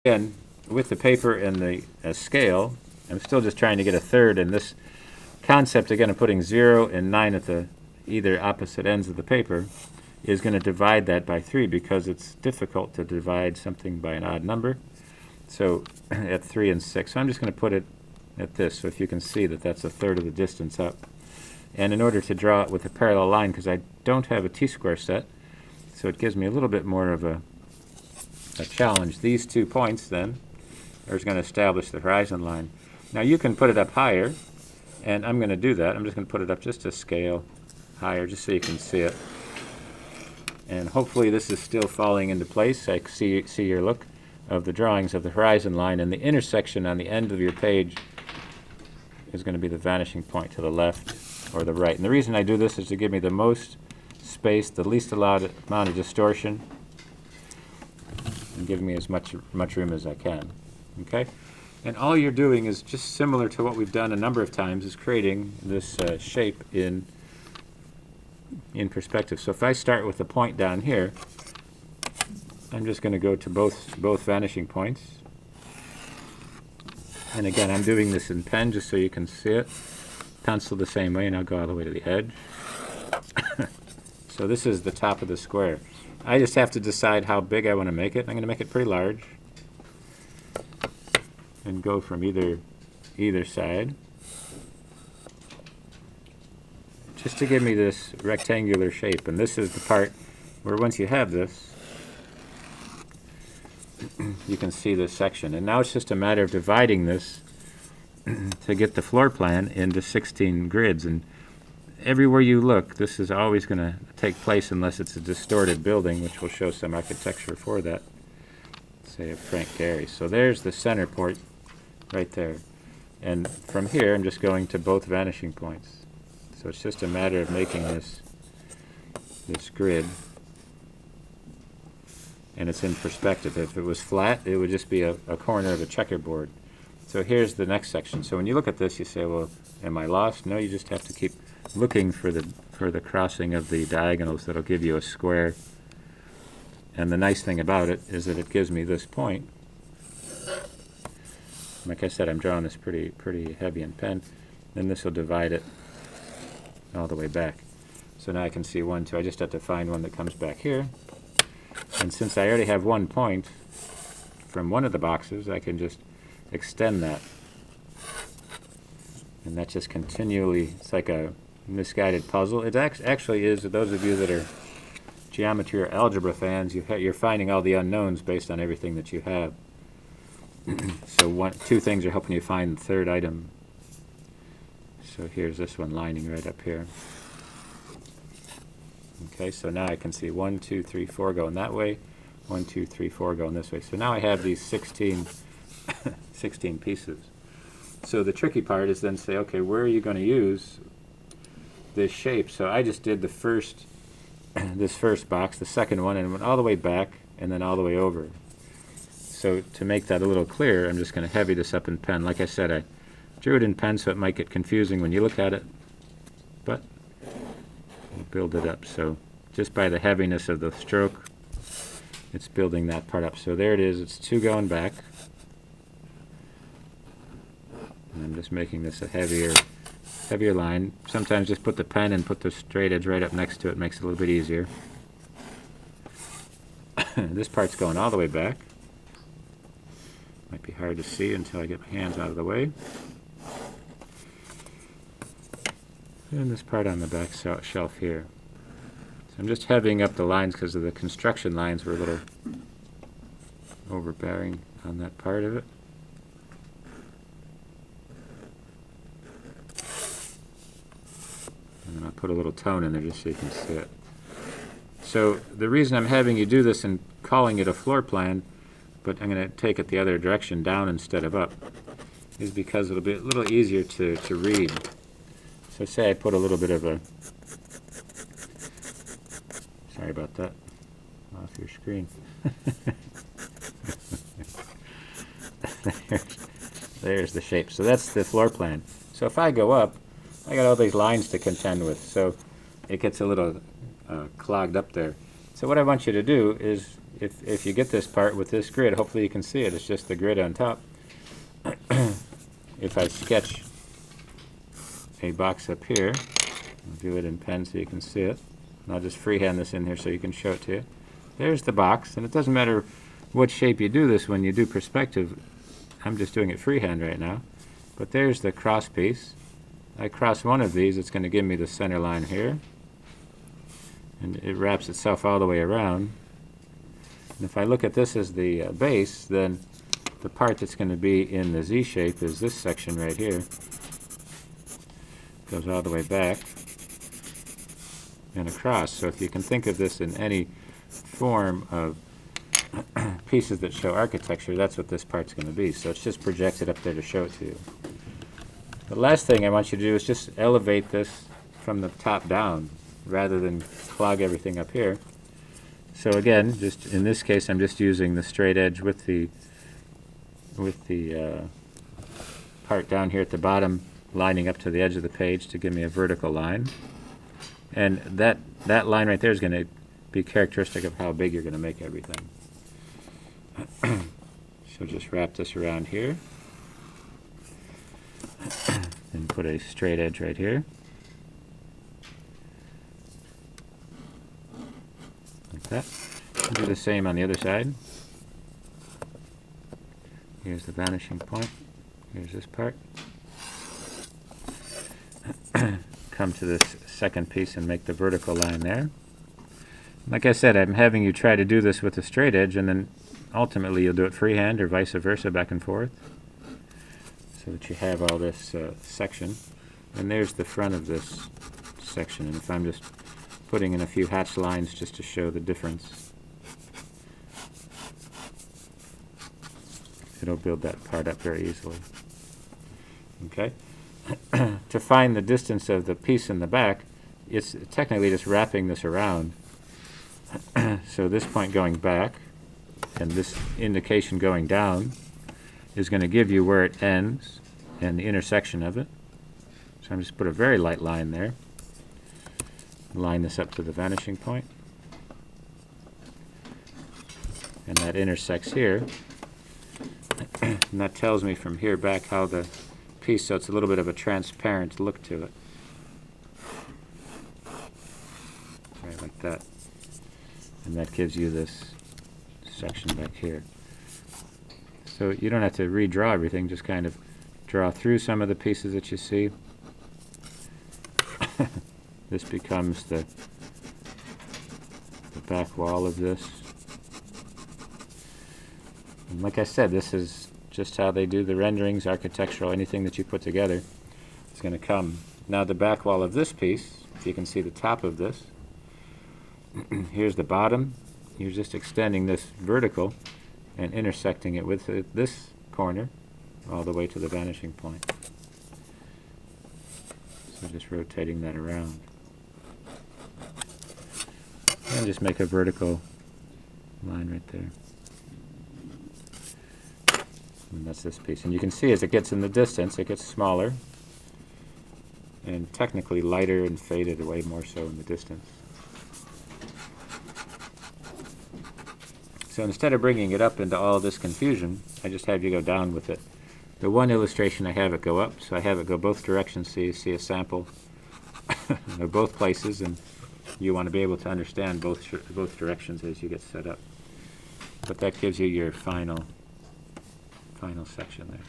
Again, with the paper and the scale, I'm still just trying to get a third, and this concept, again, of putting 0 and 9 at the either opposite ends of the paper is going to divide that by 3 because it's difficult to divide something by an odd number. So at 3 and 6, so I'm just going to put it at this, so if you can see that that's a third of the distance up. And in order to draw it with a parallel line, because I don't have a t-square set, so it gives me a little bit more of a challenge. These 2 points then are going to establish the horizon line. Now you can put it up higher, and I'm going to do that. I'm just going to put it up just a scale higher, just so you can see it. And hopefully this is still falling into place. I see your look of the drawings of the horizon line, and the intersection on the end of your page is going to be the vanishing point to the left or the right. And the reason I do this is to give me the most space, the least allowed amount of distortion, and give me as much room as I can. Okay? And all you're doing is just similar to what we've done a number of times, is creating this shape in perspective. So if I start with the point down here, I'm just going to go to both vanishing points. And again, I'm doing this in pen just so you can see it. Pencil the same way, and I'll go all the way to the edge. So this is the top of the square. I just have to decide how big I want to make it. I'm going to make it pretty large and go from either side, just to give me this rectangular shape. And this is the part where once you have this, you can see this section. And now it's just a matter of dividing this to get the floor plan into 16 grids. And everywhere you look, this is always going to take place unless it's a distorted building, which will show some architecture for that, say of Frank Gehry. So there's the center point right there. And from here, I'm just going to both vanishing points. So it's just a matter of making this grid, and it's in perspective. If it was flat, it would just be a corner of a checkerboard. So here's the next section. So when you look at this, you say, well, am I lost? No, you just have to keep looking for the crossing of the diagonals that'll give you a square. And the nice thing about it is that it gives me this point. Like I said, I'm drawing this pretty heavy in pen. Then this will divide it all the way back. So now I can see 1, 2. I just have to find one that comes back here. And since I already have 1 point from one of the boxes, I can just extend that. And that just continually, it's like a misguided puzzle. It actually is, those of you that are geometry or algebra fans, you're finding all the unknowns based on everything that you have. So 2 things are helping you find the third item. So here's this one lining right up here. Okay, so now I can see 1, 2, 3, 4 going that way, 1, 2, 3, 4 going this way. So now I have these 16 pieces. So the tricky part is then say, okay, where are you going to use this shape? So I just did the first, this first box, the second one, and went all the way back and then all the way over. So to make that a little clearer, I'm just going to heavy this up in pen. Like I said, I drew it in pen so it might get confusing when you look at it, but we'll build it up. So just by the heaviness of the stroke, it's building that part up. So there it is. It's 2 going back. And I'm just making this a heavier line. Sometimes just put the pen and put the straight edge right up next to it. Makes it a little bit easier. This part's going all the way back. Might be hard to see until I get my hands out of the way. And this part on the back shelf here. So I'm just heavying up the lines because of the construction lines were a little overbearing on that part of it. And then I'll put a little tone in there just so you can see it. So the reason I'm having you do this and calling it a floor plan, but I'm going to take it the other direction, down instead of up, is because it'll be a little easier to read. So say I put a little bit of a, sorry about that, off your screen. There's the shape. So that's the floor plan. So if I go up, I got all these lines to contend with, so it gets a little clogged up there. So what I want you to do is if you get this part with this grid, hopefully you can see it. It's just the grid on top. If I sketch a box up here, I'll do it in pen so you can see it. And I'll just freehand this in here so you can show it to you. There's the box, and it doesn't matter what shape you do this when you do perspective. I'm just doing it freehand right now. But there's the cross piece. I cross one of these, it's going to give me the center line here. And it wraps itself all the way around. And if I look at this as the base, then the part that's going to be in the Z shape is this section right here. Goes all the way back and across. So if you can think of this in any form of pieces that show architecture, that's what this part's going to be. So it's just projected up there to show it to you. The last thing I want you to do is just elevate this from the top down rather than clog everything up here. So again, just in this case, I'm just using the straight edge with the part down here at the bottom lining up to the edge of the page to give me a vertical line. And that line right there is going to be characteristic of how big you're going to make everything. So just wrap this around here and put a straight edge right here. Like that. And do the same on the other side. Here's the vanishing point. Here's this part. Come to this second piece and make the vertical line there. Like I said, I'm having you try to do this with a straight edge, and then ultimately you'll do it freehand or vice versa, back and forth, so that you have all this section. And there's the front of this section. And if I'm just putting in a few hatch lines just to show the difference, it'll build that part up very easily. Okay. To find the distance of the piece in the back, it's technically just wrapping this around. So this point going back and this indication going down is going to give you where it ends and the intersection of it. So I'm just put a very light line there. Line this up to the vanishing point. And that intersects here. And that tells me from here back how the piece, so it's a little bit of a transparent look to it. Right, like that. And that gives you this section back here. So you don't have to redraw everything, just kind of draw through some of the pieces that you see. This becomes the back wall of this. And like I said, this is just how they do the renderings, architectural, anything that you put together is going to come. Now the back wall of this piece, if you can see the top of this, here's the bottom. You're just extending this vertical and intersecting it with this corner all the way to the vanishing point. So just rotating that around. And just make a vertical line right there. And that's this piece. And you can see as it gets in the distance, it gets smaller and technically lighter and faded away more so in the distance. So instead of bringing it up into all this confusion, I just have you go down with it. The one illustration I have it go up, so I have it go both directions so you see a sample of both places, and you want to be able to understand both directions as you get set up. But that gives you your final section there.